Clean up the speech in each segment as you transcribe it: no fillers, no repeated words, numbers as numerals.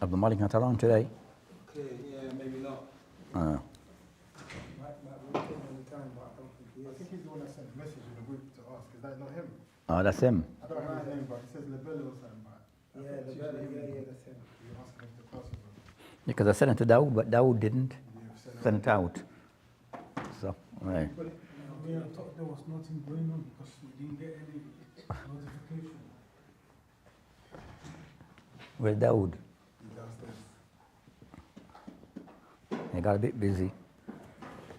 Abdul Malik not around today? Okay, yeah, maybe not. Uh, I think he's the one that sent a message in the group to ask. Is that not him? oh, that's him. I don't know his name, but it says Labella or something. But Yeah, that's him. you're asking him to pass it. Because I sent it to Dawood, but Dawood didn't You've send it out. So, right. We are thought there was nothing going on because we didn't get any notification. Where's Dawood? He's downstairs. He got a bit busy.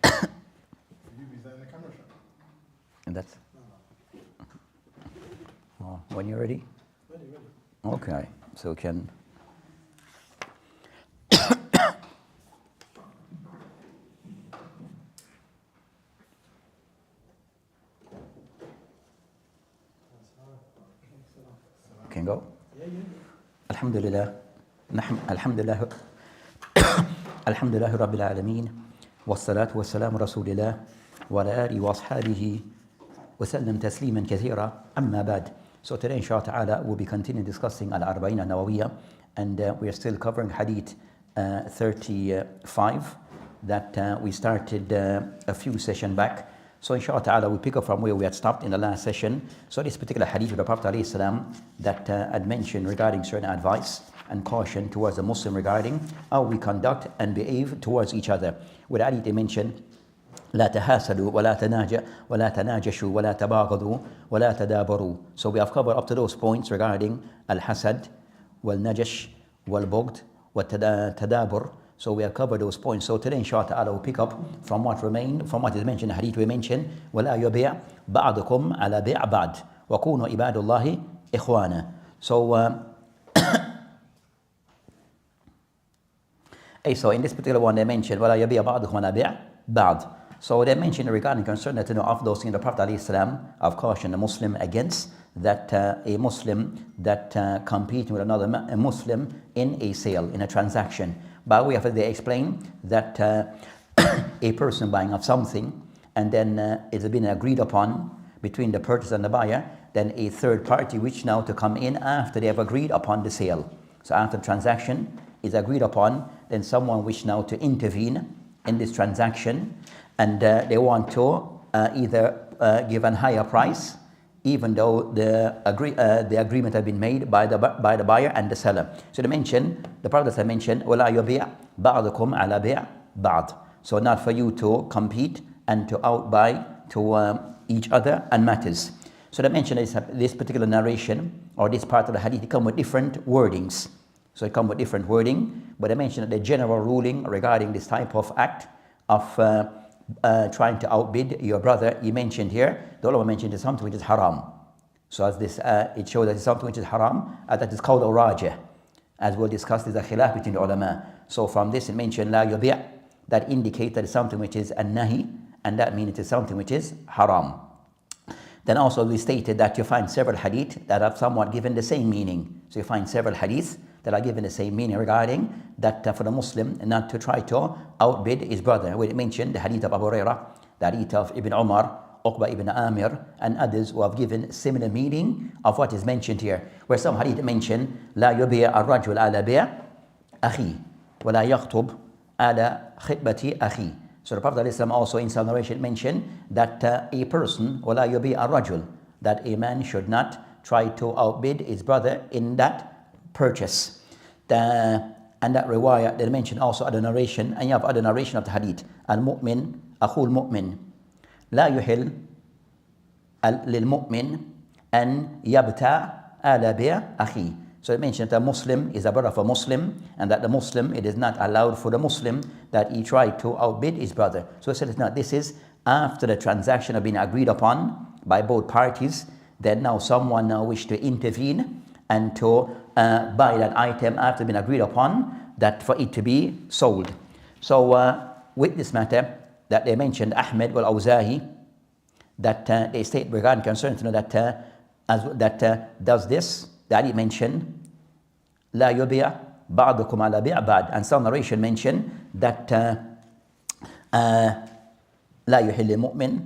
Is that in the camera shot? And that's. Oh, when you're ready? Okay, so we can. Can go? Alhamdulillah. Alhamdulillah. Alhamdulillah Rabbil Alameen. والصلاة والسلام رسول الله وعلى آله وأصحابه وسلم تسليما كثيرا أما بعد. So today inshallah ta'ala we'll be continuing discussing Al-Arba'in Al-Nawawiyya, and we are still covering Hadith 35 that we started a few sessions back. So inshallah ta'ala we pick up from where we had stopped in the last session. So this particular Hadith of the Prophet alayhi salam that had mentioned regarding certain advice and caution towards the Muslim regarding how we conduct and behave towards each other. With Hadith they mentioned لا تحاسدوا ولا ولا تناجشوا ولا تباغضوا ولا تدابروا. So we have covered up to those points regarding al-hasad, wal-najash, wal-bughd, wal-tadabur. So we have covered those points. So today inshallah ta'ala we'll pick up from what is mentioned in the hadith we mentioned ولا يبيع بعضكم على بيع بعض وكونوا عباد الله إخوانا. So so in this particular one they mentioned ولا يبيع بعضكم على بيع بعض. So they mentioned regarding concern that of those things the Prophet ﷺ have cautioned a Muslim against, that a Muslim that competing with another Muslim in a sale, in a transaction. By way of it, they explain that a person buying of something and then it's been agreed upon between the purchaser and the buyer, then a third party which now to come in after they have agreed upon the sale. So after the transaction is agreed upon, then someone wish now to intervene in this transaction, and they want to either give a higher price, even though the agreement had been made by the buyer and the seller. So they mention, the Prophet mentioned, وَلَا يُبِيعْ بَعْضُكُمْ عَلَى بِيعْ بَعْض. So not for you to compete and to outbuy to each other and matters. So they mention this particular narration or this part of the hadith, it come with different wordings. So it come with different wording, but I mentioned that the general ruling regarding this type of act of trying to outbid your brother, he mentioned here, the ulama mentioned is something which is haram. So as this, it shows that it's something which is haram, that is called al-rajih. As we'll discuss, there's a khilaf between the ulama. So from this it mentioned la yubi', that indicates that it's something which is an-nahi, and that means it is something which is haram. Then also we stated that you find several hadith that have somewhat given the same meaning. So you find several hadith that are given the same meaning regarding that for the Muslim not to try to outbid his brother. We mentioned the hadith of Abu Hurairah, the hadith of Ibn Umar, Uqba ibn Amir, and others who have given similar meaning of what is mentioned here. Where some hadith mention لا يبيع الرجل على بيع أخي ولا يخطب على خطبة أخي. So the Prophet ﷺ also in some narration mentioned that a person ولا يبيع الرجل, that a man should not try to outbid his brother in that purchase. And that riwayah, they mention also other narration, and you have other narration of the hadith. Al-mu'min, akhul mu'min. La yuhil lil-mu'min an yabta' ala bi' akhi. So it mentioned that a Muslim is a brother of a Muslim, and that the Muslim, it is not allowed for the Muslim that he tried to outbid his brother. So it said it's not, this is after the transaction have been agreed upon by both parties, then now someone now wish to intervene and to buy that item after being agreed upon, that for it to be sold. So with this matter that they mentioned, Ahmed wal Awzahi, that they state regarding concern to know that does this, that he mentioned لا يبيع بعضكم على بيع بعض, and some narration mentioned that لا يحل المؤمن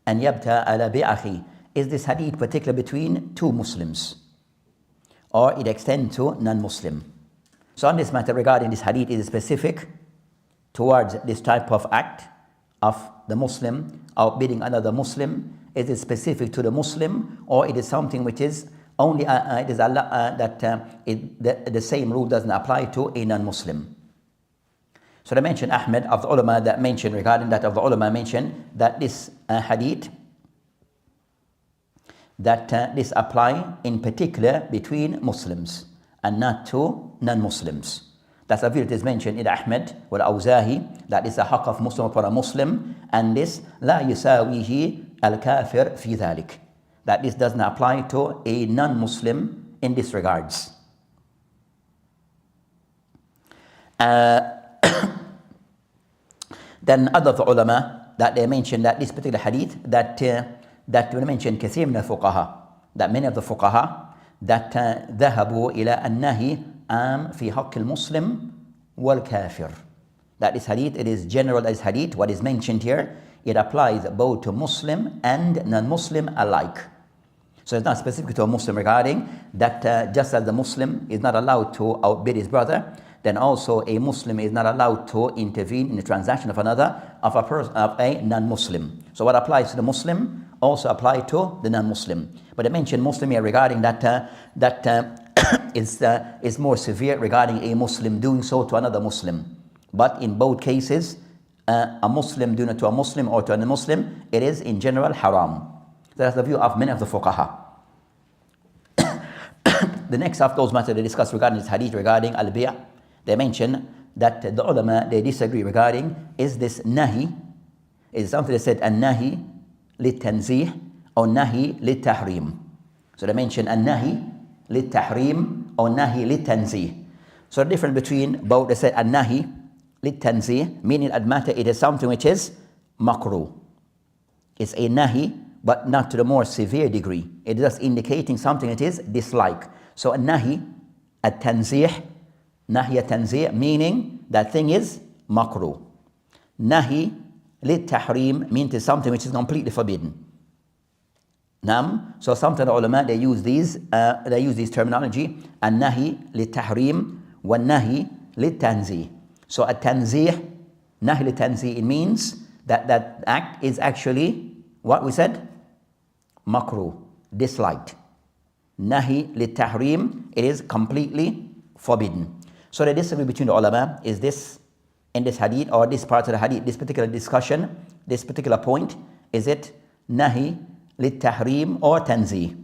أن يبتع على بيع أخيه. Is this hadith particular between two Muslims, or it extends to non-Muslim? So on this matter regarding this hadith, is specific towards this type of act of the Muslim outbidding another Muslim? Is it specific to the Muslim, or it is something which is only it is Allah, the same rule doesn't apply to a non-Muslim? So they mentioned Ahmed of the ulama that mentioned regarding that of the ulama mentioned that this hadith that this apply in particular between Muslims and not to non-Muslims. That's a view that is mentioned in Ahmed or Awzahi, that is a haqq of Muslim upon a Muslim, and this لا يساويه الكافر في ذلك, that this doesn't apply to a non-Muslim in this regards. Then other of the ulama that they mentioned that this particular hadith that we mentioned كثير من الفقهاء, that many of the fuqaha that ذهبوا إلى النهي عام في حق المسلم والكافر, that this hadith, it is general as hadith, what is mentioned here, it applies both to Muslim and non-Muslim alike. So it's not specific to a Muslim regarding that just as the Muslim is not allowed to outbid his brother, then also a Muslim is not allowed to intervene in the transaction of another, of a non-Muslim. So what applies to the Muslim also apply to the non-Muslim. But I mentioned Muslim here regarding that is more severe regarding a Muslim doing so to another Muslim. But in both cases, a Muslim doing it to a Muslim or to a non-Muslim, it is in general haram. That's the view of many of the fuqaha. The next of those matters they discuss regarding this hadith regarding al-bi', they mention that the ulama, they disagree regarding, is this nahi, is something they said an-nahi lit-tanzih or nahi lit-tahrim. So they mention an-nahi lit-tahrim or nahi lit-tanzih. So the difference between both, they said an-nahi lit-tanzih, meaning that matter it is something which is makruh. It's a nahi, but not to the more severe degree. It is just indicating something that is dislike. So an-nahi at-tanzih, nahi at-tanzih, meaning that thing is makruh. Nahi lit-tahrim means it's something which is completely forbidden. So sometimes the ulama they use these terminology, an-nahi lit-tahrim wa nahi lit-tanzih. So at-tanzih, nahi lit-tanzih, it means that that act is actually what we said, makruh, disliked. Nahi lit-tahrim, it is completely forbidden. So the disagree between the ulama is this, in this hadith or this part of the hadith, this particular discussion, this particular point, is it nahi lit-tahrim or tanzih?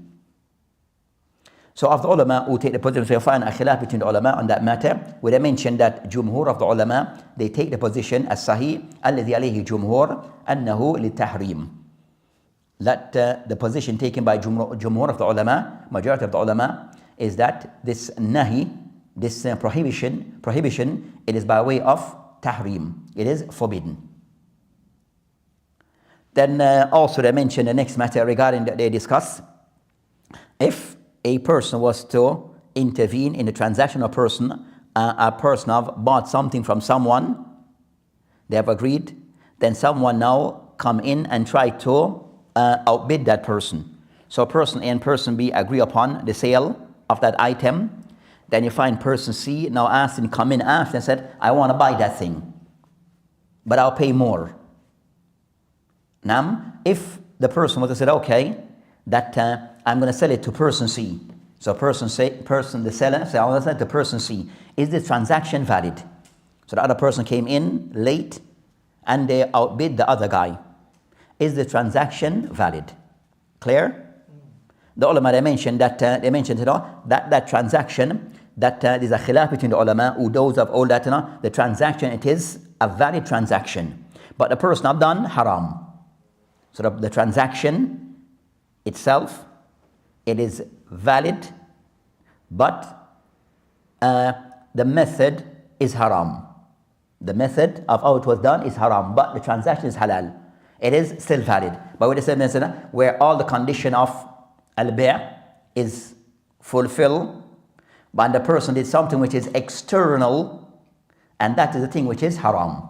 So of the ulama who take the position, so you find a khilaf between the ulama on that matter, where they mention that jumhur of the ulama, they take the position as sahih, alladhi alayhi jumhur, annahu lit-tahrim. That the position taken by jumhur of the ulama, majority of the ulama, is that this nahi, this prohibition, it is by way of tahrim. It is forbidden. Then also they mention the next matter regarding that they discuss, if a person was to intervene in the transaction, a person have bought something from someone, they have agreed, then someone now come in and try to outbid that person. So person A and person B agree upon the sale of that item. Then you find person C now asked him come in after and said, I want to buy that thing, but I'll pay more. Now, if the person would have said, okay, that I'm going to sell it to person C. So the seller said, I'll sell it to person C. Is the transaction valid? So the other person came in late and they outbid the other guy. Is the transaction valid? Clear? The ulama they mentioned that that transaction, that there's a khilaf between the ulama who those of all that the transaction, it is a valid transaction, but the person have done haram. So the transaction itself, it is valid, but the method is haram. The method of how it was done is haram, but the transaction is halal. It is still valid. But with the same method, where all the condition of al-bi' is fulfilled, but the person did something which is external, and that is the thing which is haram.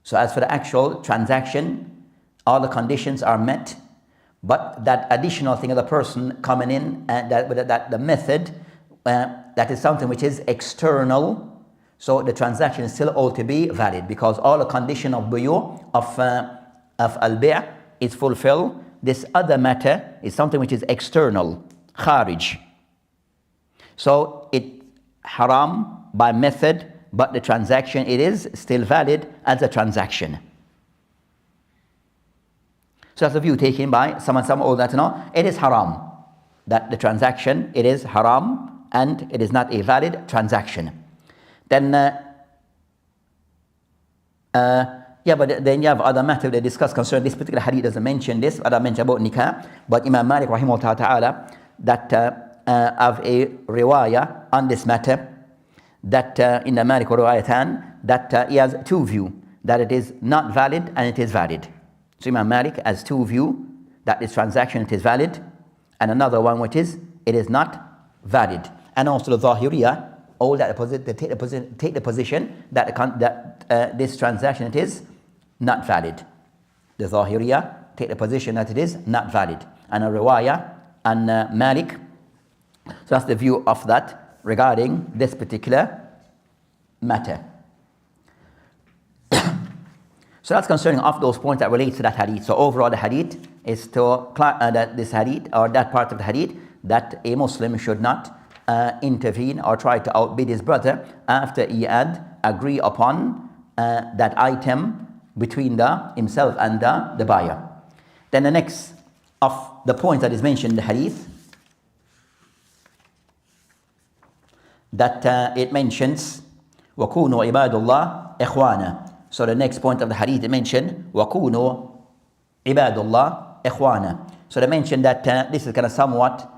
So as for the actual transaction, all the conditions are met, but that additional thing of the person coming in, and that the method that is something which is external, so the transaction is still ought to be valid, because all the condition of buyu, of al-bi' is fulfilled. This other matter is something which is external, kharij. So it haram by method, but the transaction, it is still valid as a transaction. So that's the view taken by some all that know it is haram, that the transaction, it is haram and it is not a valid transaction. Then but then you have other matters they discuss concerning this particular hadith. Doesn't mention this, but I mentioned about nikah. But Imam Malik rahimahullah ta'ala, that have a riwayah on this matter, that in the Malik riwayatan, that he has two views, that it is not valid and it is valid. So Imam Malik has two views, that this transaction it is valid, and another one which is it is not valid. And also the Zahiriyah, all that they take the position that this transaction it is not valid. The Zahiriyah take the position that it is not valid. And a riwayah and Malik. So that's the view of that regarding this particular matter. So that's concerning of those points that relate to that hadith. So overall the hadith is to that this hadith, or that part of the hadith, that a Muslim should not intervene or try to outbid his brother after he had agreed upon that item between himself and the buyer. Then the next of the points that is mentioned in the hadith, that it mentions وَكُونُوا عِبَادُ اللَّهِ إِخْوَانًا. So the next point of the hadith it mentioned وَكُونُوا عِبَادُ اللَّهِ إِخْوَانًا. So they mentioned that this is kind of somewhat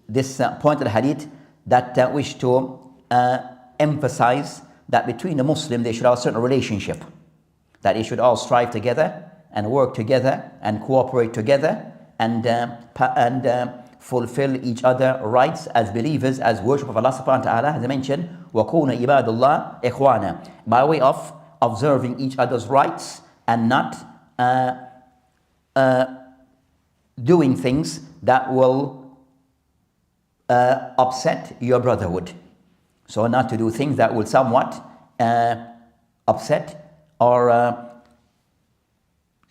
this point of the hadith that wish to emphasize that between the Muslim they should have a certain relationship, that they should all strive together and work together and cooperate together and fulfill each other rights as believers, as worship of Allah subhanahu wa ta'ala, as I mentioned, وَكُونَ عِبَادُ اللَّهِ إِخْوَانًا, by way of observing each other's rights and not doing things that will upset your brotherhood. So not to do things that will somewhat upset or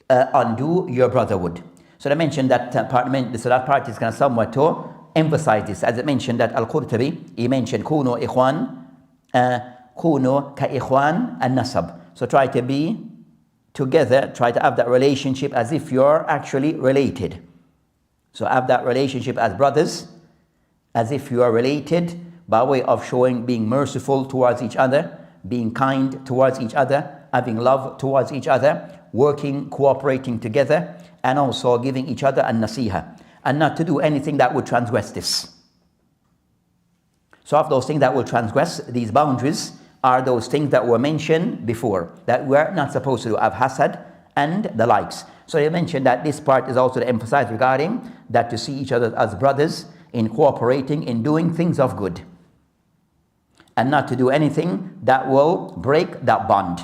undo your brotherhood. So they mentioned that part is kind of somewhat to emphasize this, as it mentioned that Al-Qurtubi, he mentioned كُونُوا إِخْوَانًا كُونُوا كَإِخْوَانِ النَّسَبِ. So try to be together, try to have that relationship as if you're actually related. So have that relationship as brothers, as if you are related, by way of showing being merciful towards each other, being kind towards each other, having love towards each other, working, cooperating together, and also giving each other an nasiha, and not to do anything that would transgress this. So of those things that will transgress these boundaries are those things that were mentioned before, that we're not supposed to do, have hasad and the likes. So they mentioned that this part is also to emphasize regarding that to see each other as brothers in cooperating, in doing things of good, and not to do anything that will break that bond.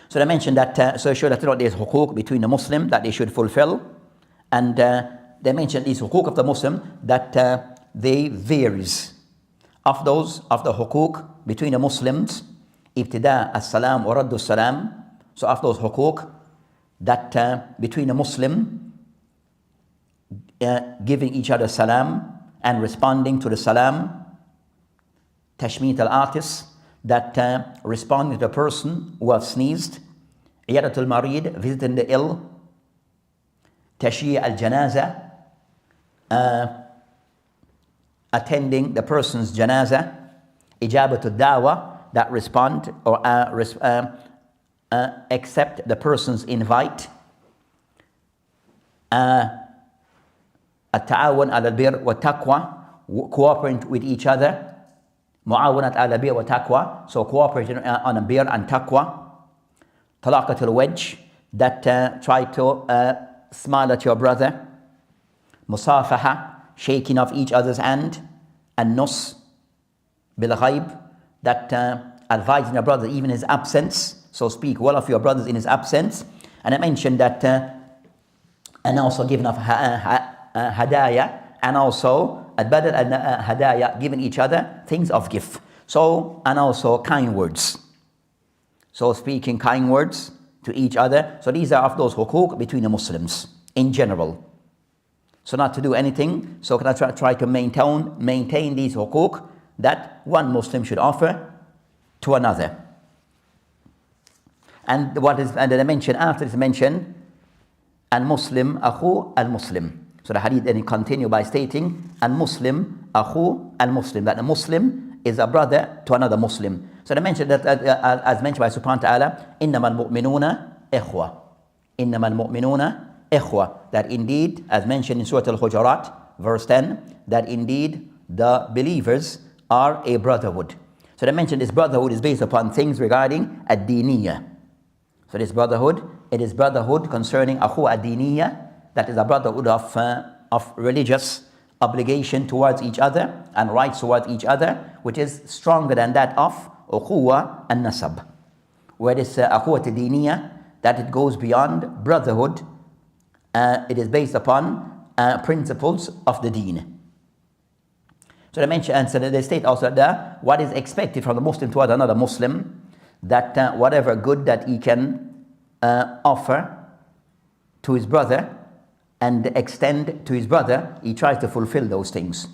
So they mentioned that, so show that there's hukuk between the Muslim that they should fulfill, and they mentioned these hukuk of the Muslim that they varies. Of those of the hukuk between the Muslims, ibtida as-salam wa raddu as-salam. So of those hukuk that between the Muslim giving each other salam and responding to the salam, tashmeet al-atis, that responding to the person who has sneezed, iyadatul marid, visiting the ill, tashyi' al-janaza, attending the person's janaza, ijabatul da'wa, that respond or accept the person's invite, at-ta'awun al-bir wa taqwa, cooperate with each other, mu'awanat al-bir wa taqwa, so cooperating on a bir and taqwa, talaqatul wajh, that try to smile at your brother, musafaha, shaking of each other's hand, and nus bil ghaib, that advising your brother even his absence, so speak well of your brothers in his absence. And I mentioned that and also giving of hadaya, and also al-badal and hadaya, giving each other things of gift. So, and also kind words. So speaking kind words to each other. So these are of those hukuk between the Muslims in general. So not to do anything. So can I try to maintain these hukuk that one Muslim should offer to another. And the mention after this mention, al-Muslim akhu al-Muslim. So the hadith then continue by stating, al-Muslim akhu al-Muslim, that the Muslim is a brother to another Muslim. So they mentioned that, as mentioned by Subhanahu wa ta'ala, إِنَّمَا الْمُؤْمِنُونَ إِخْوَةٌ إِنَّمَا الْمُؤْمِنُونَ إِخْوَةٌ. That indeed, as mentioned in Surah Al-Hujurat, verse 10, that indeed the believers are a brotherhood. So they mentioned this brotherhood is based upon things regarding ad-diniyya. So this brotherhood, it is brotherhood concerning akhu ad-diniyya, that is a brotherhood of religious obligation towards each other and rights towards each other, which is stronger than that of ukhuwa and nasab. Where this akhuwa ad-diniyya, that it goes beyond brotherhood, it is based upon principles of the deen. So they mention, and so they state also that what is expected from the Muslim towards another Muslim, that whatever good that he can offer to his brother and extend to his brother, he tries to fulfill those things.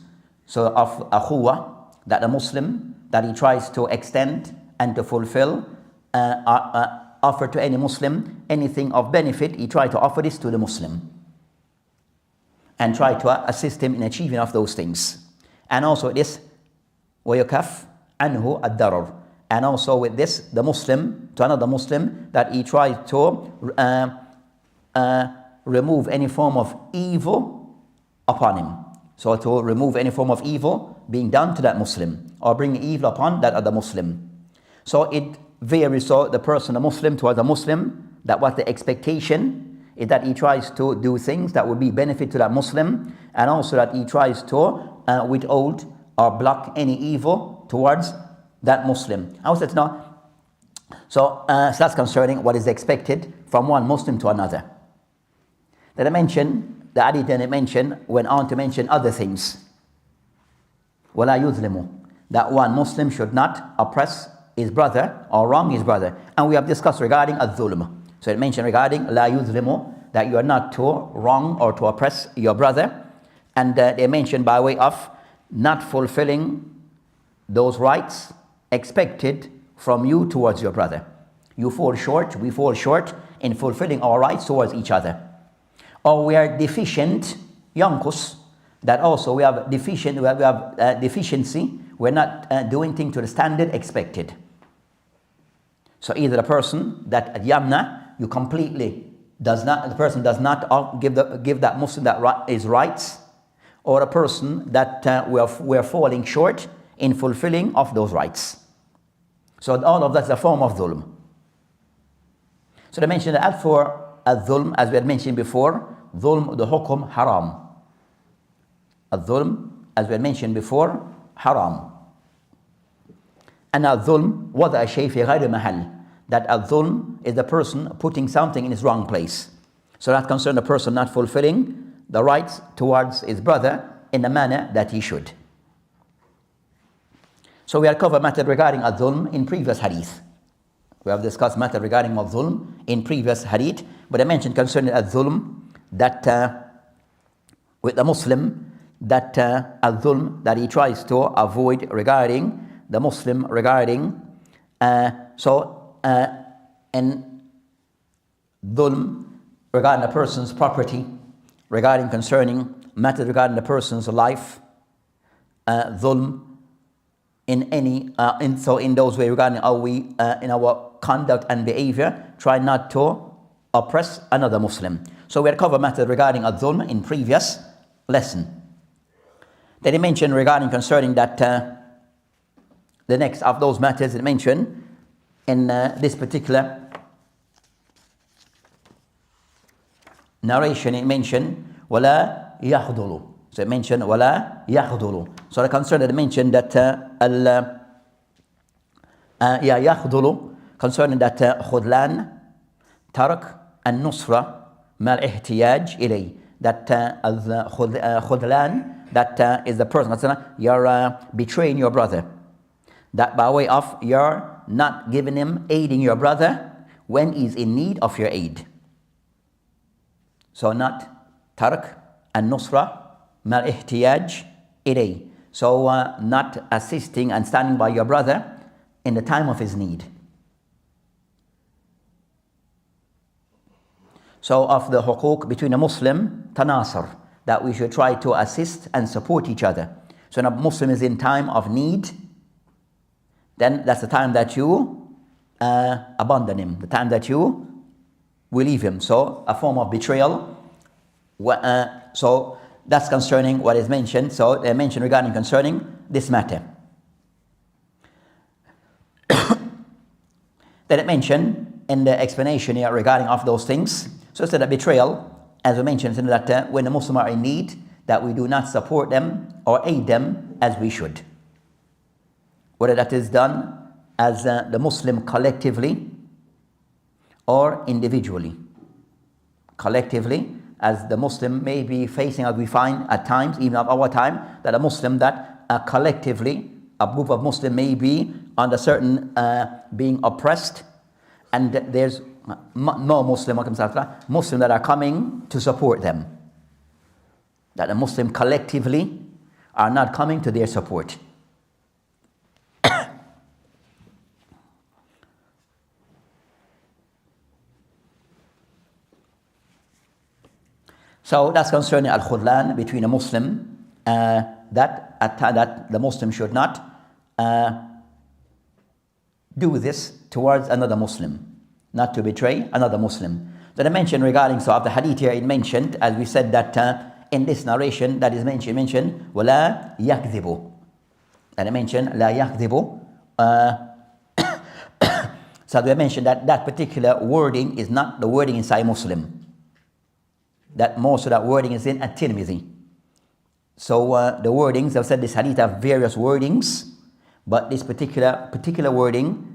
So of akhuwa, that a Muslim, that he tries to extend and to fulfill, offer to any Muslim anything of benefit, he tries to offer this to the Muslim and try to assist him in achieving of those things. And also this, وَيُكَفْ عَنْهُ الدَّرَرُ. And also with this, the Muslim, to another Muslim, that he tries to remove any form of evil upon him. So to remove any form of evil being done to that Muslim, or bring evil upon that other Muslim. So it varies, so the person, a Muslim towards a Muslim, that what the expectation is that he tries to do things that would be benefit to that Muslim, and also that he tries to withhold or block any evil towards that Muslim. How is that now? So that's concerning what is expected from one Muslim to another. Then I mentioned, the Hadith then went on to mention other things. وَلَا يُظْلِمُ. That one Muslim should not oppress his brother or wrong his brother. And we have discussed regarding al-dhulm. So it mentioned regarding la yuzlimu, that you are not to wrong or to oppress your brother. And they mentioned by way of not fulfilling those rights expected from you towards your brother. You fall short, we fall short in fulfilling our rights towards each other. Or we are deficient, yankus, that also we have deficiency, we're not doing things to the standard expected. So either the person that at yamna, you completely the person does not give that Muslim that his rights, or a person that we're falling short in fulfilling of those rights. So all of that's a form of dhulm. So they mentioned that for al-dhulm, as we had mentioned before, dhulm, the hukum, haram. Al-dhulm, as we had mentioned before, haram. And al-dhulm, wada shay fi ghayri mahal. That al-dhulm is the person putting something in his wrong place. So that concerns the person not fulfilling the rights towards his brother in the manner that he should. So we have covered matter regarding al-dhulm in previous hadith. We have discussed matter regarding al-dhulm in previous hadith, but I mentioned concerning al-dhulm that with the Muslim, that al-dhulm that he tries to avoid regarding the Muslim regarding and dhulm regarding a person's property, regarding concerning matter regarding the person's life, dhulm in any in those ways regarding how we in our conduct and behavior try not to oppress another Muslim. So we had covered matter regarding al-dhulm in previous lesson. Then he mentioned regarding concerning that the next of those matters it mentioned in this particular narration, it mentioned وَلَا يَخْضُلُ. So it mentioned وَلَا يَخْضُلُ. So the concern that it mentioned that يَخْضُلُ, concerning that خُذْلَان, تَرْك النُّصْرَ مَا الْإِحْتِيَاجِ إِلَيْهِ, that khudlan, that is the person, you're betraying your brother. That by way of you're not giving him, aiding your brother when he's in need of your aid. So not tark and nusra mal ihtiyaj ilay. So not assisting and standing by your brother in the time of his need. So of the huquq between a Muslim, tanasur, that we should try to assist and support each other. So when a Muslim is in time of need, then that's the time that you abandon him, the time that you will leave him. So a form of betrayal. So that's concerning what is mentioned. So they mentioned regarding concerning this matter. Then it mentioned in the explanation here regarding of those things. So it's that betrayal, as we mentioned, in that when the Muslims are in need, that we do not support them or aid them as we should. Whether that is done as the Muslim collectively or individually. Collectively, as the Muslim may be facing, as we find at times, even at our time, that a Muslim that collectively, a group of Muslims may be under certain being oppressed, and there's no Muslim that are coming to support them. That the Muslim collectively are not coming to their support. So that's concerning al-khudlan between a Muslim, that the Muslim should not do this towards another Muslim, not to betray another Muslim. Then I mentioned regarding, so of the hadith here, it mentioned, as we said, that in this narration that is mentioned, وَلَا يَكْذِبُ. And I mentioned, لَا يَكْذِبُ. So we mentioned that that particular wording is not the wording in Sahih Muslim. That most of that wording is in At-Tirmidhi. So the wordings, I've said this hadith have various wordings, but this particular wording,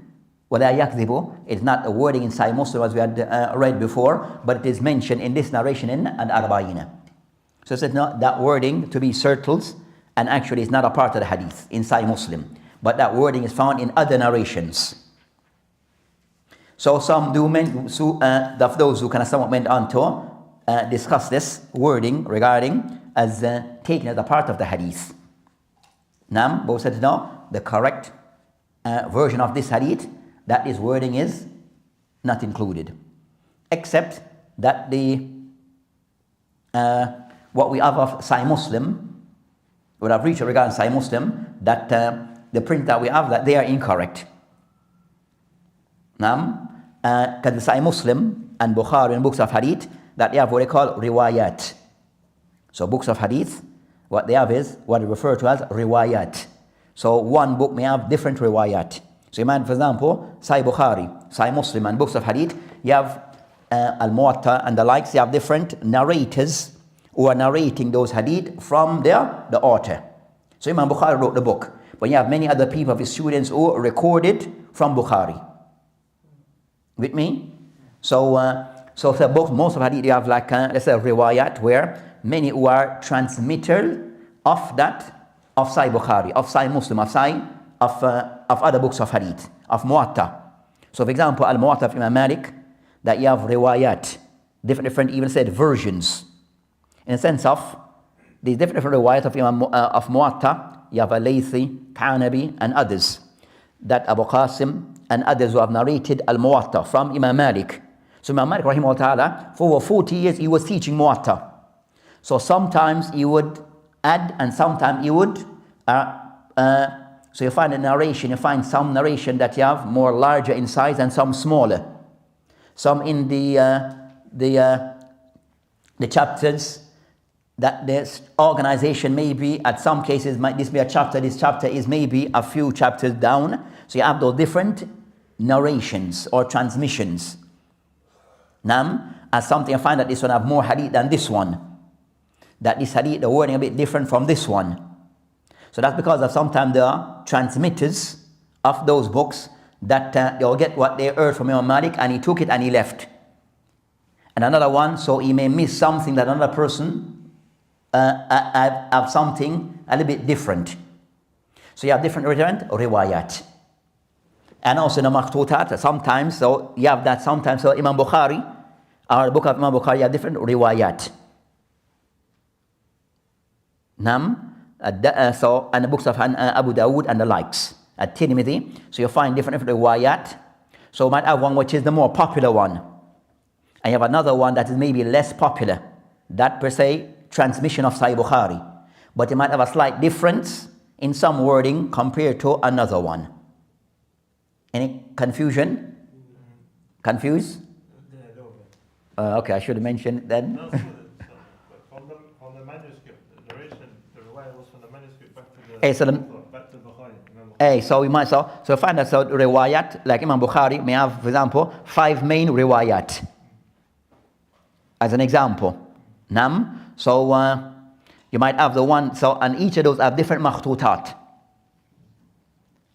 وَلَا يَكْذِبُ, is not a wording in Sahih Muslim as we had read before, but it is mentioned in this narration in Al-Arba'ina. So it's not that wording to be circles, and actually it's not a part of the hadith in Sahih Muslim, but that wording is found in other narrations. So some do of those who kind of somewhat went on to discuss this wording regarding as taken as a part of the hadith. Now, both said no, the correct version of this hadith, that this wording is not included, except that the what we have of Sahih Muslim, what I've reached regarding Sahih Muslim, that the print that we have, that they are incorrect. Now, because the Sahih Muslim and Bukhari and books of hadith, that they have what they call riwayat. So books of hadith, what they have is what they refer to as riwayat. So one book may have different riwayat. So you might, for example, Sahih Bukhari, Sahih Muslim and books of hadith, you have Al-Muwatta and the likes, you have different narrators who are narrating those hadith from the author. So Imam Bukhari wrote the book, but you have many other people, his students, who recorded from Bukhari. With me? So the book, most of hadith, you have like, let's say, riwayat, where many who are transmitters of that, of Sahih Bukhari, of Sahih Muslim, of Sahih, of other books of hadith, of Muwatta. So for example, Al-Muwatta of Imam Malik, that you have riwayat, different even said versions. In the sense of these different riwayat of Imam of Muwatta, you have Al-Laythi, Kanabi, and others. That Abu Qasim and others who have narrated Al-Muwatta from Imam Malik. So Imam Malik, rahimahullah ta'ala, for over 40 years he was teaching Muwatta. So sometimes he would add and sometimes he would, so you find a narration, you find some narration that you have more larger in size and some smaller. Some in the chapters, that this organization may be, at some cases, might this be a chapter, this chapter is maybe a few chapters down. So you have those different narrations or transmissions. Now, as something I find that this one have more hadith than this one. That this hadith, the wording a bit different from this one. So that's because of sometimes there are transmitters of those books that they'll get what they heard from Imam Malik and he took it and he left. and another one, so he may miss something that another person have something a little bit different. So you have different riwayat. And also in the makhtutat, sometimes, so you have that sometimes, so Imam Bukhari, our book of Imam Bukhari, you have different riwayat. So, and the books of Abu Dawood and the likes, at Tirmidhi, so you find different riwayat. So you might have one which is the more popular one, and you have another one that is maybe less popular, that per se transmission of Sahih Bukhari, but you might have a slight difference in some wording compared to another one. Any confusion? Confused? Okay, I should have mentioned it then. No, from the manuscript, the narration, the riwayah was from the manuscript back to the Hey, so back to Bukhari. Hey, so we might so find that so riwayat, like Imam Bukhari may have, for example, 5 main riwayat. As an example. So you might have the one, so and each of those have different makhtutat.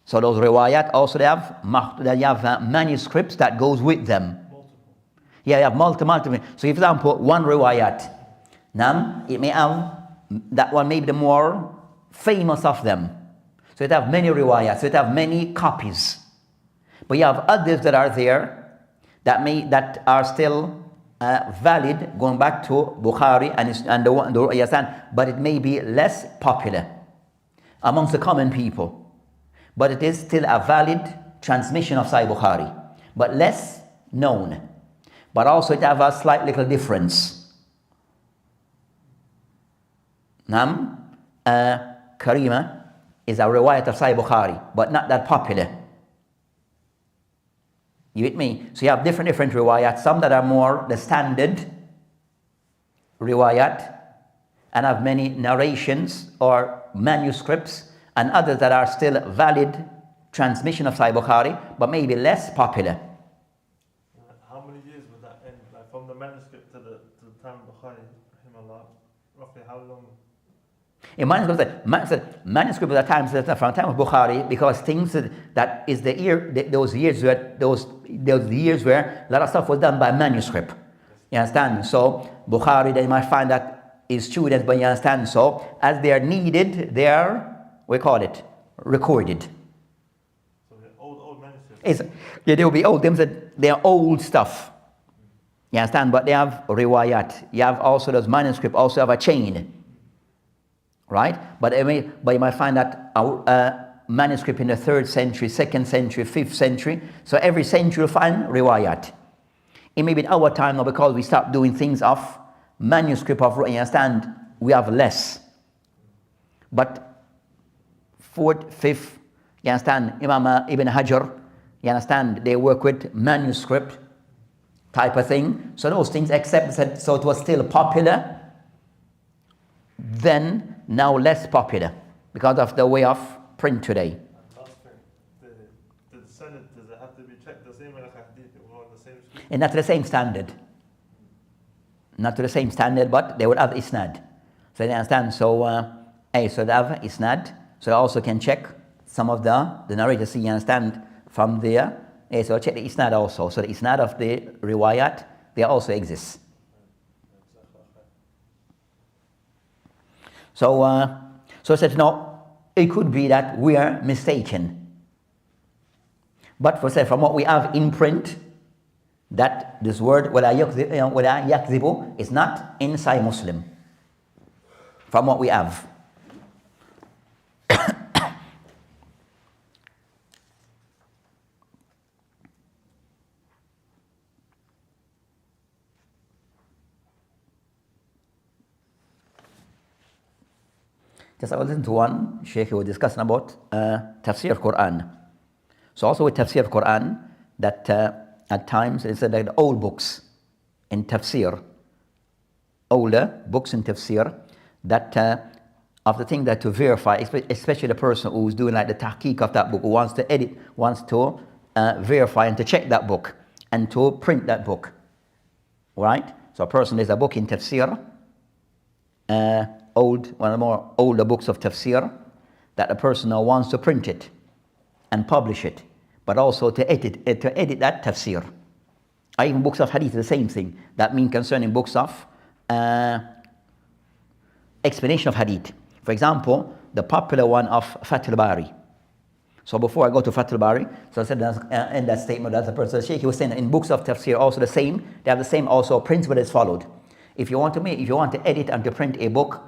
So those riwayat also they have manuscripts that goes with them. Yeah, you have multiple. So, for example, one riwayat, it may have that one may be the more famous of them. So it have many riwayat, so it have many copies. But you have others that are there that are still valid, going back to Bukhari and the but it may be less popular amongst the common people. But it is still a valid transmission of Sahih Bukhari, but less known. But also it have a slight little difference. Karima is a riwayat of Sahih Bukhari, but not that popular. You with me? So you have different riwayat, some that are more the standard riwayat, and have many narrations or manuscripts, and others that are still valid transmission of Sahih Bukhari, but maybe less popular. How many years would that end? Like from the manuscript to the time of Bukhari, rahimahullah, roughly how long? In manuscript at the time, from the time of Bukhari, because things that is the year, those years where a lot of stuff was done by manuscript. You understand? So Bukhari, they might find that his students, but you understand? So as they are needed, they are, we call it, recorded. So the old manuscripts. Yeah, they will be old. They are old stuff. You understand? But they have riwayat. You have also those manuscripts, also have a chain. Right? But you might find that manuscript in the 3rd century, 2nd century, 5th century. So every century you'll find riwayat. It may be in our time now because we start doing things of manuscript of, you understand, we have less. But 4th, 5th, you understand, Imam Ibn Hajar, you understand, they work with manuscript type of thing. So those things, except that, so it was still popular, then now less popular because of the way of print today. Last thing, the sanad, does it have to be checked the same way like Hadith or on the same street? And not to the same standard. Not to the same standard, but they would have isnad. So they understand. So, so they have isnad. So you also can check some of the narrators, so you understand from there. So check the isnad also. So the isnad of the riwayat, they also exist. So, so I said, no, it could be that we are mistaken. But for say, from what we have in print, that this word, wala yakzibu, is not inside Muslim. From what we have. Just I was listening to one Sheikh who was discussing about tafsir Quran. So also with tafsir Quran, that at times it's like the old books in tafsir, older books in tafsir, that of the thing that to verify, especially the person who's doing like the tahqiq of that book, who wants to edit, wants to verify and to check that book and to print that book, right? So a person, there's a book in tafsir, one of the more older books of tafsir, that a person now wants to print it and publish it, but also to edit that tafsir. or even books of hadith, the same thing. That means concerning books of explanation of hadith. For example, the popular one of Fath al-Bari. So before I go to Fath al-Bari, so I said in that statement that the person, the Shaykh, he was saying in books of tafsir also the same, they have the same also principle as followed. If you want to edit and to print a book,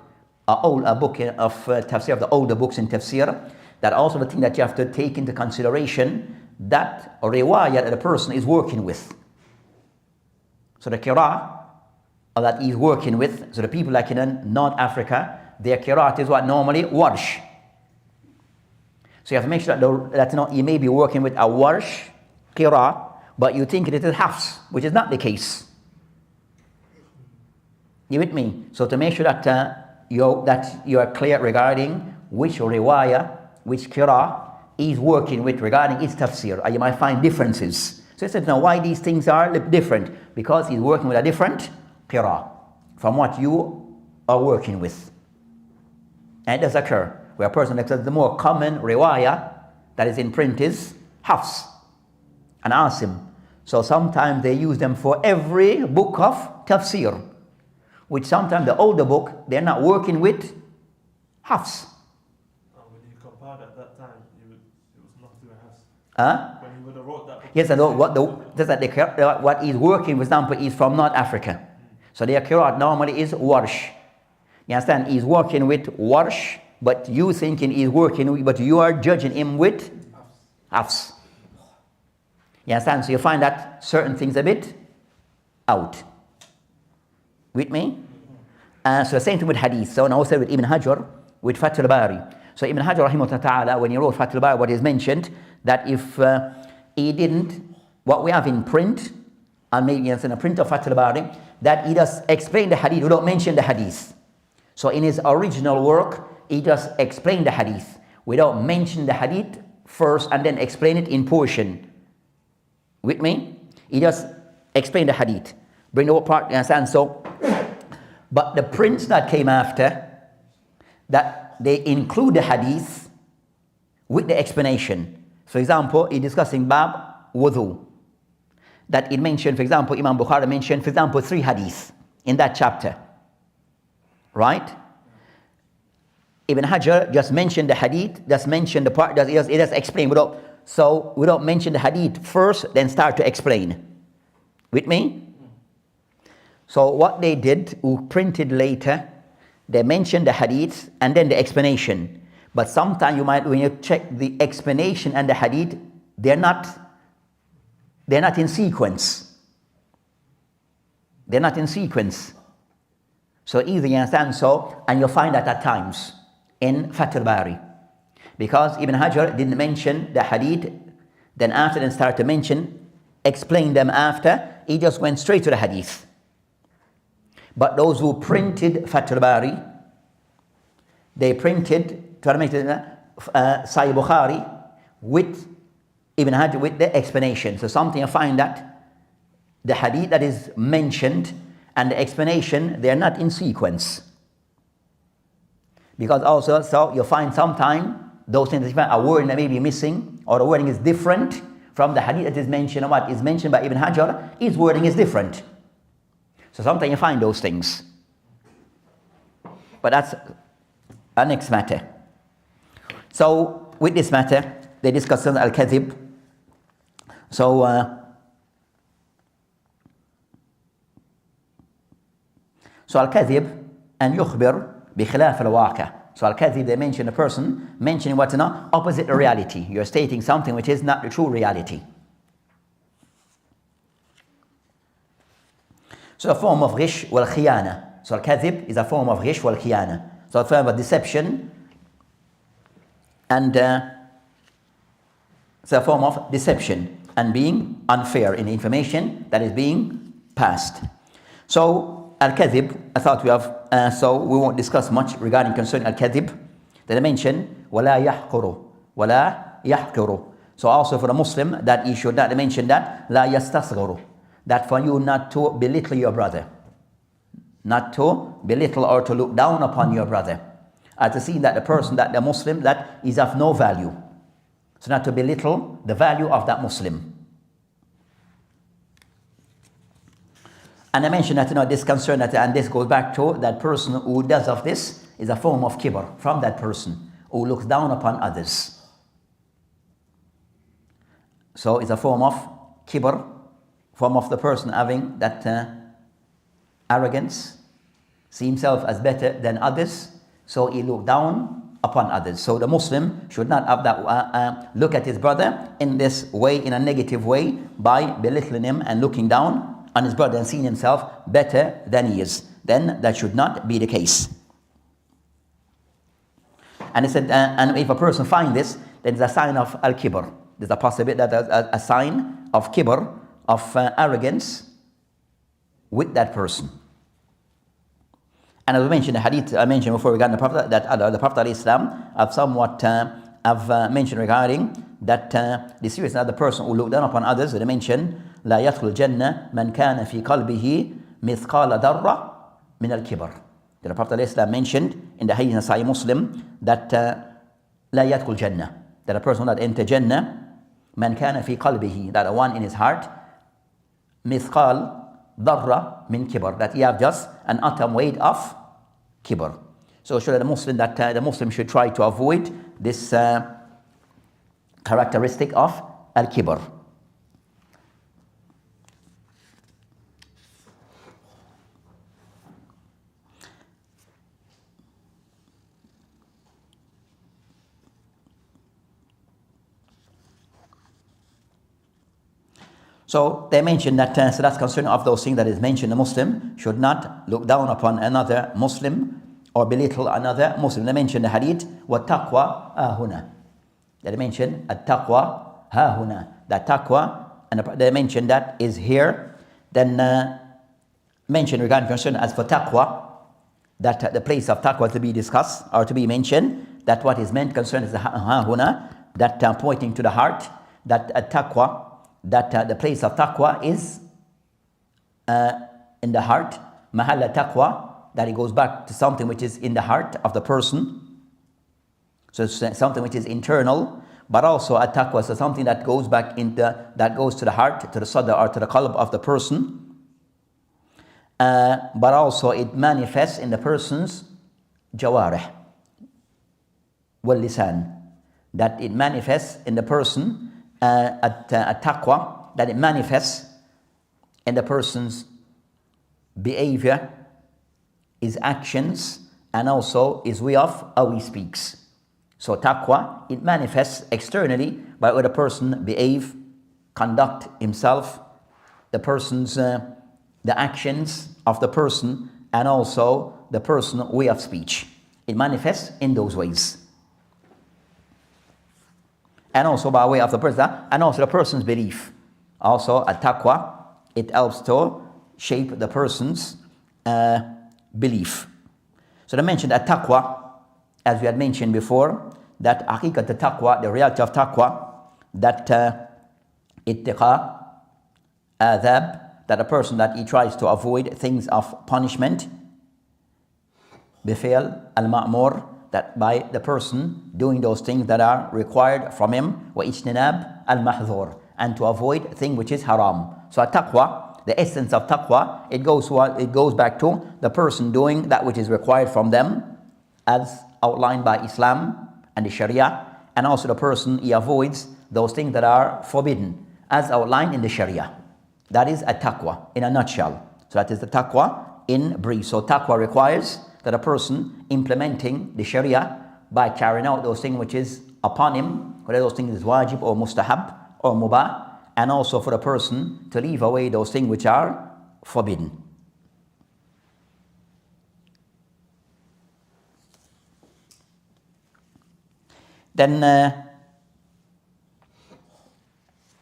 a book of tafsir, of the older books in tafsir, that also the thing that you have to take into consideration, that riwayah that the person is working with. So the qira'ah that he's working with, so the people like in North Africa, their qira'at is what normally warsh. So you have to make sure that you may be working with a warsh qira'ah, but you think it is hafs, which is not the case. You with me? So to make sure that you are clear regarding which riwayah, which qira'ah is working with regarding its tafsir, or you might find differences. So he said, now why these things are different? Because he's working with a different qira'ah from what you are working with. And it does occur where a person accepts the more common riwayah that is in print is Hafs and Asim. So sometimes they use them for every book of tafsir, which sometimes the older book, they're not working with Hafs. When you compared at that time, it was not doing Hafs. Huh? When you would have wrote that book. Yes, and what is working, for example, is from North Africa. So their qira'at normally is warsh. You understand? He's working with warsh, but you thinking he's working, but you are judging him with hafs. You understand? So you find that certain things a bit out. With me? So the same thing with hadith. So now also with Ibn Hajar, with Fath al-Bari. So Ibn Hajar rahimahullah ta'ala, when he wrote Fath al-Bari, what is mentioned, that if he didn't, what we have in print, and maybe in a print of Fath al-Bari, that he does explain the hadith, we don't mention the hadith. So in his original work, he just explained the hadith. We don't mention the hadith first and then explain it in portion. With me? He just explained the hadith. Bring the whole part, you understand? So, but the prints that came after, that they include the hadith with the explanation. For example, in discussing Bab Wudu, that it mentioned, for example, Imam Bukhari mentioned, for example, 3 hadith in that chapter. Right? Ibn Hajar just mentioned the hadith, just mentioned the part, it just explained. So we don't mention the hadith first, then start to explain. With me? So what they did, who printed later, they mentioned the hadith and then the explanation. But sometimes you might, when you check the explanation and the hadith, they're not in sequence. They're not in sequence. So either you understand, so, and you'll find that at times in Fath al-Bari. Because Ibn Hajar didn't mention the hadith, then after then started to mention, explain them after, he just went straight to the hadith. But those who printed Fath al-Bari, they printed, to make it Sahih Bukhari with Ibn Hajar with the explanation. So something you find that the hadith that is mentioned and the explanation, they are not in sequence. Because also, so you find sometime those things that a word that may be missing, or the wording is different from the hadith that is mentioned, or what is mentioned by Ibn Hajar, his wording is different. So sometimes you find those things. But that's a next matter. So with this matter, they discuss al-kadhib. So al-kadhib and yukhbir بخلاف الواقع. So al-kadhib, they mention a person mentioning what's not opposite the reality. You're stating something which is not the true reality. So a form of ghish wal khiyana. So al-kadhib is a form of ghish wal khiyana. So a form of deception, and it's a form of deception and being unfair in the information that is being passed. So al-kadhib, I thought we have, so we won't discuss much regarding concerning al-kadhib. That I mentioned, وَلَا يَحْقُرُ وَلَا يَحْقُرُ. So also for a Muslim, that he should not mention that, لَا يَسْتَصْغِرُ. That for you not to belittle your brother. Not to belittle or to look down upon your brother. To see that the person, that the Muslim, that is of no value. So not to belittle the value of that Muslim. And I mentioned that this concern that, and this goes back to that person who does of this is a form of kibr from that person who looks down upon others. So it's a form of kibr, form of the person having that arrogance, see himself as better than others, so he look down upon others. So the Muslim should not have that look at his brother in this way, in a negative way, by belittling him and looking down on his brother and seeing himself better than he is. Then that should not be the case. And he said, and if a person finds this, then it's a sign of al-kibr. There's a possibility that a sign of kibr, of arrogance with that person. And as we mentioned the hadith I mentioned before regarding the Prophet, that the Prophet ﷺ have somewhat have mentioned regarding that the seriousness of the person who look down upon others. They mentioned لا يدخل الجنة من كان في قلبه مثقال ذرة من الكبر. The Prophet ﷺ mentioned in the Hadith in Sahih Muslim that لا يدخل الجنة, that a person will not enter Jannah من كان في قلبه, that the one in his heart مثقال ذرة من كبر, that he have just an atom weight of kibr. So should the Muslim that the Muslim should try to avoid this characteristic of al-kibr. So they mentioned that, so that's concern of those things that is mentioned. The Muslim should not look down upon another Muslim or belittle another Muslim. They mentioned the hadith, وَالتَّقْوَى هَاهُنَا. They mentioned التَّقْوَى هَاهُنَا. That taqwa, and they mentioned that is here. Then mentioned regarding concern as for taqwa, that the place of taqwa to be discussed or to be mentioned, that what is meant concern is the هَاهُنَا, that pointing to the heart, that taqwa, that the place of taqwa is in the heart. Mahalla taqwa, that it goes back to something which is in the heart of the person. So it's something which is internal, but also a taqwa, so something that goes back that goes to the heart, to the sadr or to the qalb of the person. But also it manifests in the person's jawarih wal lisan, that it manifests in the person a taqwa, that it manifests in the person's behavior, his actions, and also his way of how he speaks. So taqwa, it manifests externally by how the person behave, conduct himself, the person's the actions of the person, and also the person's way of speech. It manifests in those ways. And also by way of the person, and also the person's belief. Also, at taqwa, it helps to shape the person's belief. So they mentioned at taqwa, as we had mentioned before, that haqiqat taqwa, the reality of taqwa, that ittiqa, adhab, that a person that he tries to avoid things of punishment, bifil al-ma'mur, that by the person doing those things that are required from him, wa ijtinab al-mahdhur, and to avoid thing which is haram. So taqwa, the essence of taqwa, it goes back to the person doing that which is required from them, as outlined by Islam and the Sharia, and also the person he avoids those things that are forbidden, as outlined in the Sharia. That is a taqwa in a nutshell. So that is the taqwa in brief. So taqwa requires that a person implementing the Sharia by carrying out those things which is upon him, whether those things is wajib or mustahab or mubah, and also for the person to leave away those things which are forbidden. Then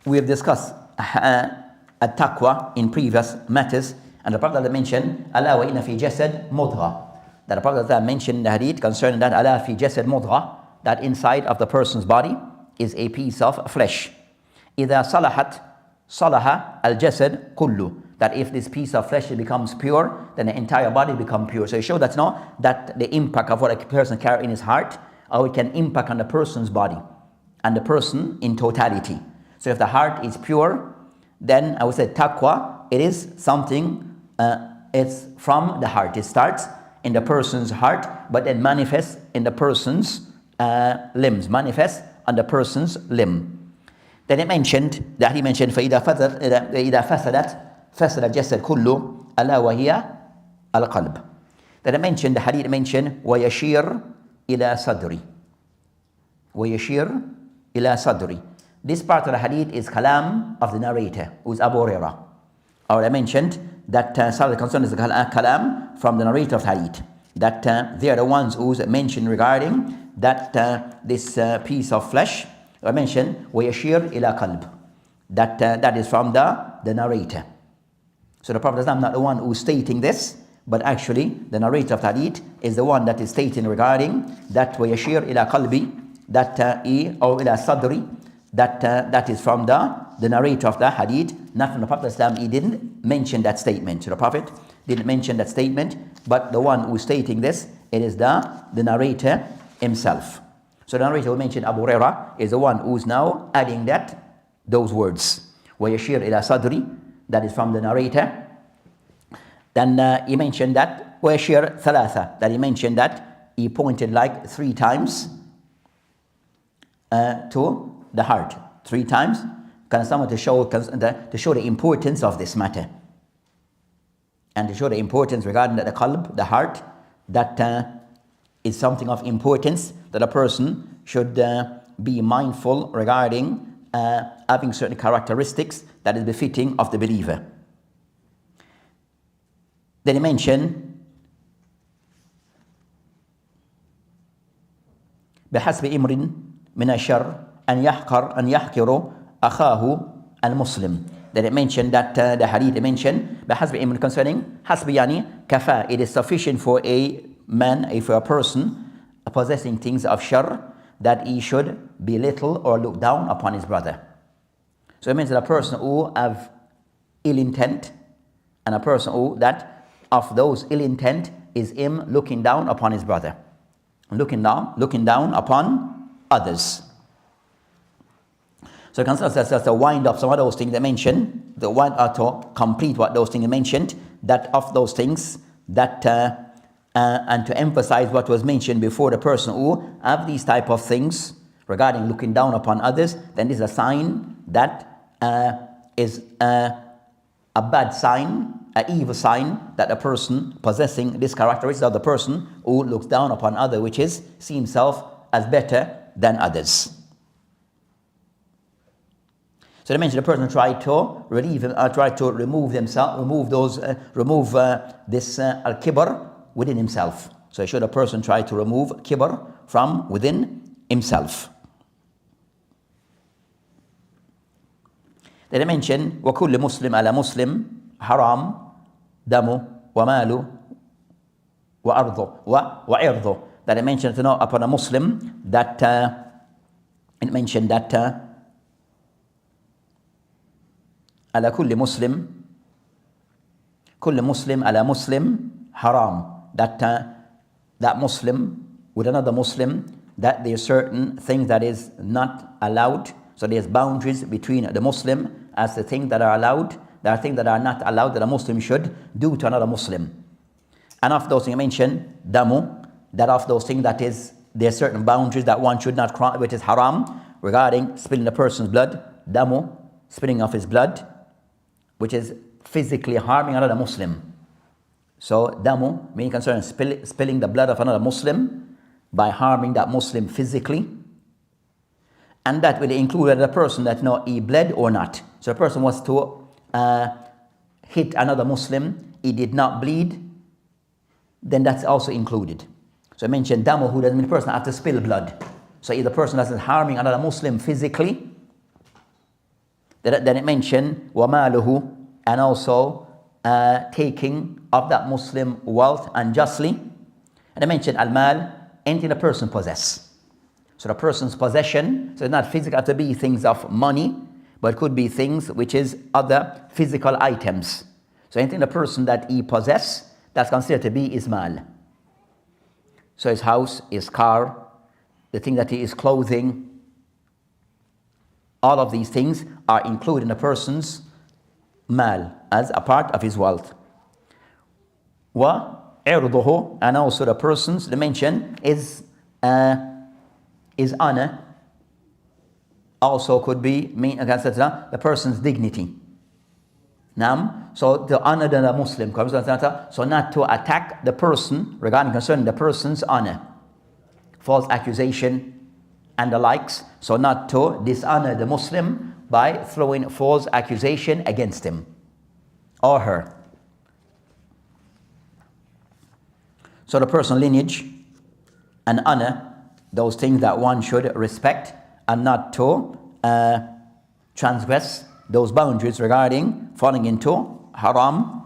we have discussed at-taqwa in previous matters, and the Prophet mentioned ala wa inna fi jasad mudgha, that the Prophet mentioned in the hadith concerning that ala fi jasad mudgha, that inside of the person's body is a piece of flesh. إذا صلحت صلح الجسد كله, that if this piece of flesh becomes pure, then the entire body becomes pure. So it shows that's not that the impact of what a person carries in his heart, or it can impact on the person's body and the person in totality. So if the heart is pure, then I would say taqwa, it is something it's from the heart. It starts in the person's heart, but then manifests in the person's limbs, manifests on the person's limb. Then he mentioned فإذا فسد الجسد كله ألا وهي القلب. Then I mentioned, the hadith mentioned ويشير إلى صدري. ويشير إلى صدري. This part of the hadith is kalam of the narrator, who is Abu Hurairah. Or I mentioned that some of the concern is the kalam from the narrator of the hadith. That they are the ones who mentioned regarding that this piece of flesh. I mentioned ويشير إلى قلب. That is from the narrator. So the Prophet is not the one who is stating this, but actually the narrator of the hadith is the one that is stating regarding that ويشير إلى قلبي, that or إلى صدري, that is from the narrator of the hadith, not from the Prophet Islam. He didn't mention that statement. So the Prophet didn't mention that statement, but the one who is stating this, it is the narrator himself. So the narrator who mentioned Abu Hurairah is the one who is now adding those words. وَيَشِيرُ إِلَى صَدْرِ, that is from the narrator. Then he mentioned that وَيَشِيرُ ثَلَاثَ, that he mentioned that he pointed like 3 times to the heart. 3 times, to show the importance of this matter. And to show the importance regarding the qalb, the heart, that is something of importance that a person should be mindful regarding having certain characteristics that is befitting of the believer. Then he mentioned بحسب إمر من الشر أن يحقر أخاه المسلم. Then it mentioned that the hadith mentioned بحسب إمر concerning حسب يعني كفى, it is sufficient for a man, for a person possessing things of shar, that he should belittle or look down upon his brother. So it means that a person who have ill intent, and a person who that of those ill intent is him looking down upon his brother, looking down upon others. So it considers that's to wind up some of those things they mentioned, to complete what those things mentioned, that of those things that and to emphasize what was mentioned before, the person who have these type of things regarding looking down upon others, then this is a sign that is a bad sign, an evil sign, that a person possessing this characteristic of the person who looks down upon others, which is see himself as better than others. So they mentioned the person tried to remove this al-kibr within himself. So should a person try to remove kibr from within himself. Then they mention وَكُلِّ مُسْلِمْ عَلَى مُسْلِمْ حَرَامٌ دَمُ وَمَالُ وَعِرْضُ. That they mentioned to know upon a Muslim that it mentioned that على كل مسلم على مسلم حرام, that Muslim with another Muslim, that there are certain things that is not allowed. So there's boundaries between the Muslim as the things that are allowed. There are things that are not allowed that a Muslim should do to another Muslim. And of those things I mentioned, damu, that of those things that is, there are certain boundaries that one should not cross, which is haram, regarding spilling a person's blood, damu, spilling of his blood, which is physically harming another Muslim. So damu meaning concerning spilling the blood of another Muslim by harming that Muslim physically. And that will include the person that he bled or not. So a person was to hit another Muslim, he did not bleed, then that's also included. So I mentioned damu, who doesn't mean the person has to spill blood. So if the person isn't harming another Muslim physically, then it mentioned wamaluhu, and also taking of that Muslim wealth unjustly. And I mentioned al-mal, anything the person possess. So the person's possession, so it's not physical to be things of money, but it could be things which is other physical items. So anything the person that he possess, that's considered to be his mal. So his house, his car, the thing that he is clothing, all of these things are included in a person's mal as a part of his wealth. wa irduhu, and also the person's dimension is honor. Also could be mean against the person's dignity. So to honor the Muslim, so not to attack the person regarding concerning the person's honor, false accusation and the likes. So not to dishonor the Muslim by throwing false accusation against him or her. So the personal lineage and honor, those things that one should respect, and not to transgress those boundaries regarding falling into haram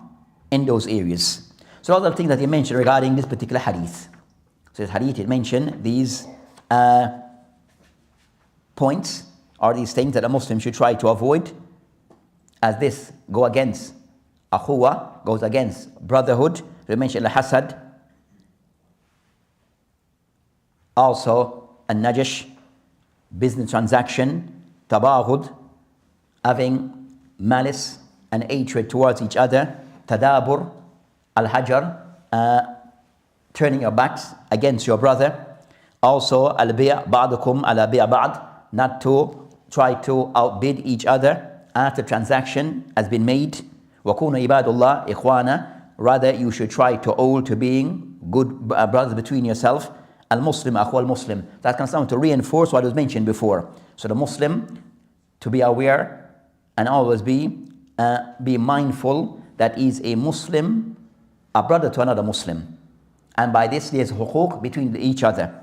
in those areas. So those are the things that he mentioned regarding this particular hadith. So this hadith, it mentioned these points or these things that a Muslim should try to avoid, as this go against akhuwa, goes against brotherhood. We mentioned al-hasad, also an-najash, business transaction, tabaghud, having malice and hatred towards each other, tadabur, al-hajar, turning your backs against your brother. Also al-bi' ba'dukum ala bi' ba'd, not to try to outbid each other after transaction has been made. وَكُونُوا عِبَادُ اللَّهِ إِخْوَانًا, rather you should try to all to being good brothers between yourself. Al-Muslim akhu al-Muslim, that comes down to reinforce what was mentioned before. So the Muslim, to be aware and always be mindful that is a Muslim, a brother to another Muslim, and by this there's huquq between each other.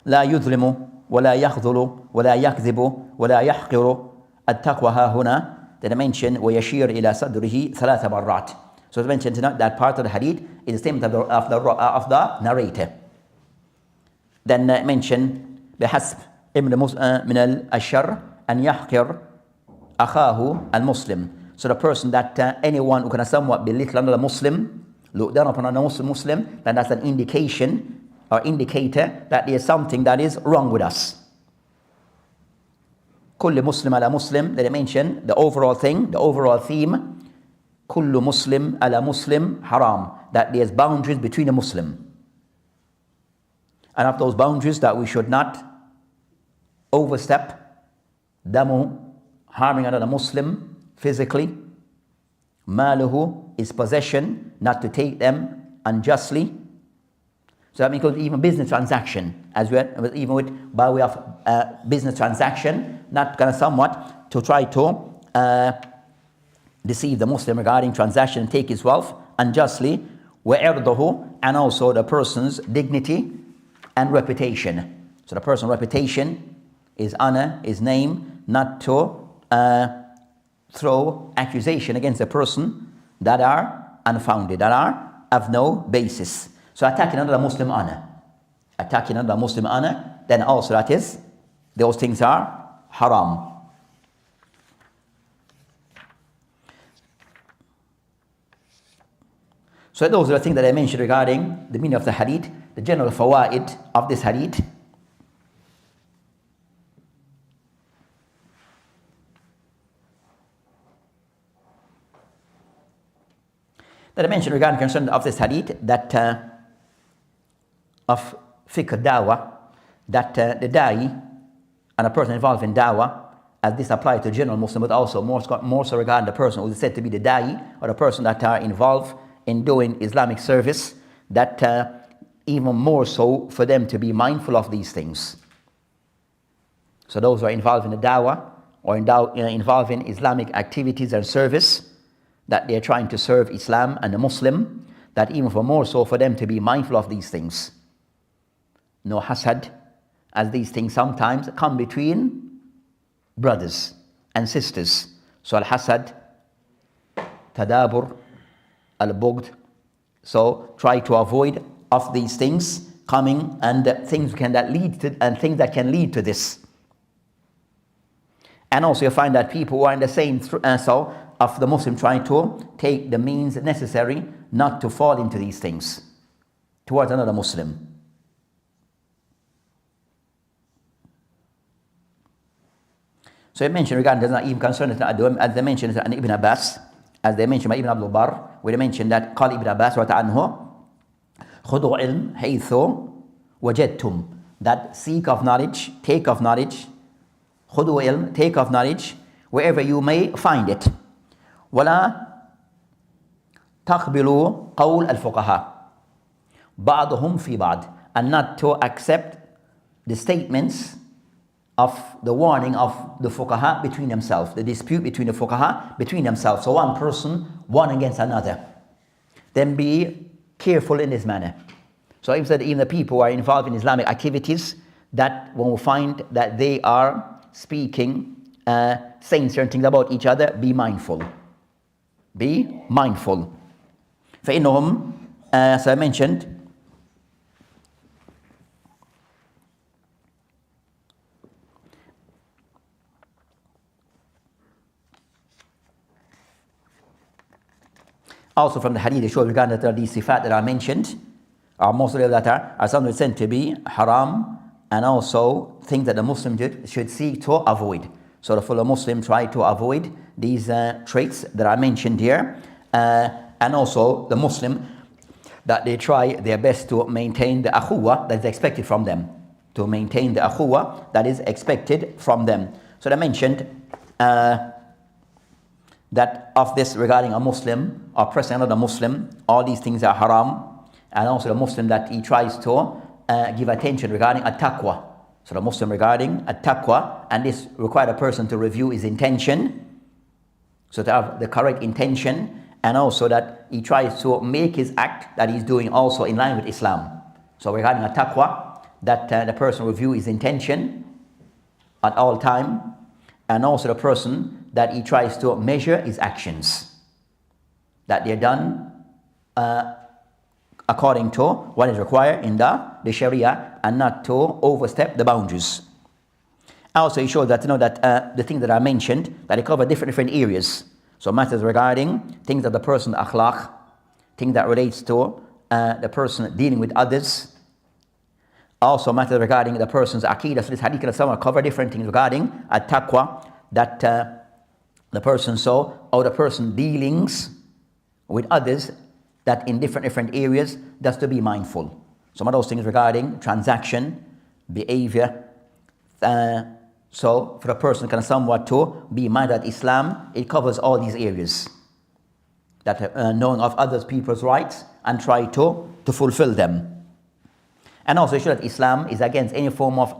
لا يظلم ولا يخذل ولا يكذب ولا يحقر التقوى ها هنا. Then I mentioned ويشير إلى صدره ثلاث مرات. So as mentioned tonight, that part of the hadith is the statement of the narrator. Then I mentioned بحسب من الشر أن يحقر أخاه المسلم. So the person that anyone who can somewhat belittle another Muslim, look down upon another Muslim, then that's an indication or indicator that there's something that is wrong with us. كل مسلم على مسلم, that I mentioned the overall thing, the overall theme. كل مسلم على مسلم haram, that there's boundaries between a Muslim. And of those boundaries that we should not overstep. Damu, harming another Muslim physically. Maluhu, is possession, not to take them unjustly. So that means even business transaction, as well, even with by way of business transaction, not kind of somewhat to try to deceive the Muslim regarding transaction and take his wealth unjustly. وَعِرْضُهُ, and also the person's dignity and reputation. So the person's reputation, his honor, his name, not to throw accusation against a person that are unfounded, that are of no basis. So attacking another Muslim honor, then also that is, those things are haram. So those are the things that I mentioned regarding the meaning of the hadith, the general fawaid of this hadith. That I mentioned regarding concern of this hadith, that of fiqh dawah, that the da'i and a person involved in dawah, as this applies to general Muslim, but also more so regarding the person who is said to be the da'i, or the person that are involved in doing Islamic service, that even more so for them to be mindful of these things. So those who are involved in the dawah or involved in Islamic activities and service, that they are trying to serve Islam and the Muslim, that even for more so for them to be mindful of these things. No hasad, as these things sometimes come between brothers and sisters. So al-hasad, tadabur, al-bughd. So try to avoid of these things coming and things that can lead to this. And also you find that people who are in the same of the Muslim trying to take the means necessary not to fall into these things towards another Muslim. So I mentioned regarding, does not even concern it, as I mentioned, an Ibn Abbas, as they mentioned by Ibn Abdul Barr, where they mentioned that قال Ibn Abbas رضي عنه خذوا علم حيث وجدتم, that seek of knowledge, take of knowledge, خذوا علم, take of knowledge wherever you may find it. ولا تقبلوا قول الفقهاء بعضهم في بعض, and not to accept the statements of the warning of the fuqaha between themselves, the dispute between the fuqaha between themselves. So one person, one against another. Then be careful in this manner. So if that even the people who are involved in Islamic activities, that when we find that they are speaking, saying certain things about each other, be mindful. Be mindful. فإنهم, as I mentioned, also from the hadith, it shows regarding that these sifat that I mentioned, are most of them that are something said to be haram, and also things that the Muslim should seek to avoid. So the full Muslim try to avoid these traits that I mentioned here, and also the Muslim that they try their best to maintain the akhuwa that is expected from them, to maintain the akhuwa that is expected from them. So they mentioned that of this regarding a Muslim oppressing another Muslim, all these things are haram, and also the Muslim that he tries to give attention regarding at-taqwa. So the Muslim regarding at-taqwa, and this requires a person to review his intention, so to have the correct intention, and also that he tries to make his act that he's doing also in line with Islam. So regarding at-taqwa, that the person review his intention at all time, and also the person that he tries to measure his actions, that they're done according to what is required in the Sharia, and not to overstep the boundaries. Also, he showed that that the things that I mentioned, that they cover different areas. So matters regarding things of the person's akhlaq, things that relates to the person dealing with others. Also matters regarding the person's aqidah. So this hadith can cover different things regarding at-taqwa, that the person or the person dealings with others, that in different areas, that's to be mindful. Some of those things regarding transaction, behavior. So for a person somewhat to be minded that Islam, it covers all these areas. That knowing of others people's rights and try to fulfill them. And also show that Islam is against any form of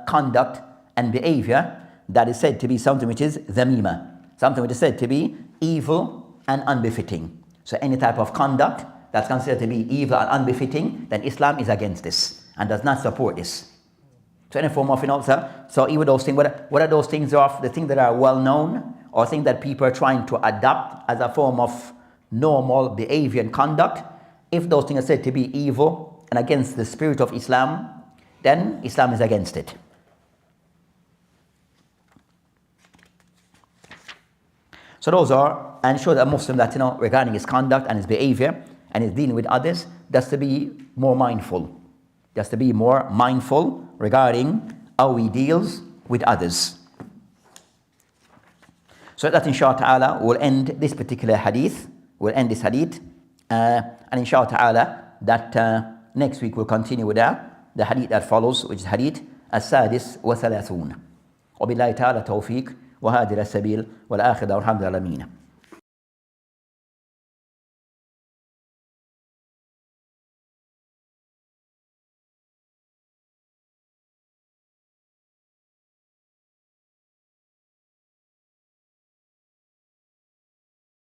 conduct and behavior that is said to be something which is dhamima, something which is said to be evil and unbefitting. So any type of conduct that's considered to be evil and unbefitting, then Islam is against this and does not support this. So any form of, so even those things, what are those things of the things that are well known, or things that people are trying to adopt as a form of normal behavior and conduct? If those things are said to be evil and against the spirit of Islam, then Islam is against it. So those are, and show that a Muslim that regarding his conduct and his behavior and his dealing with others, that's to be more mindful. That's to be more mindful regarding how he deals with others. So that inshallah ta'ala will end this particular hadith. We'll end this hadith. And inshallah ta'ala that next week we'll continue with the hadith that follows, which is hadith السادس وثلاثون. وبالله تعالى توفيق وهذه السبيل والآخر والحمد لله.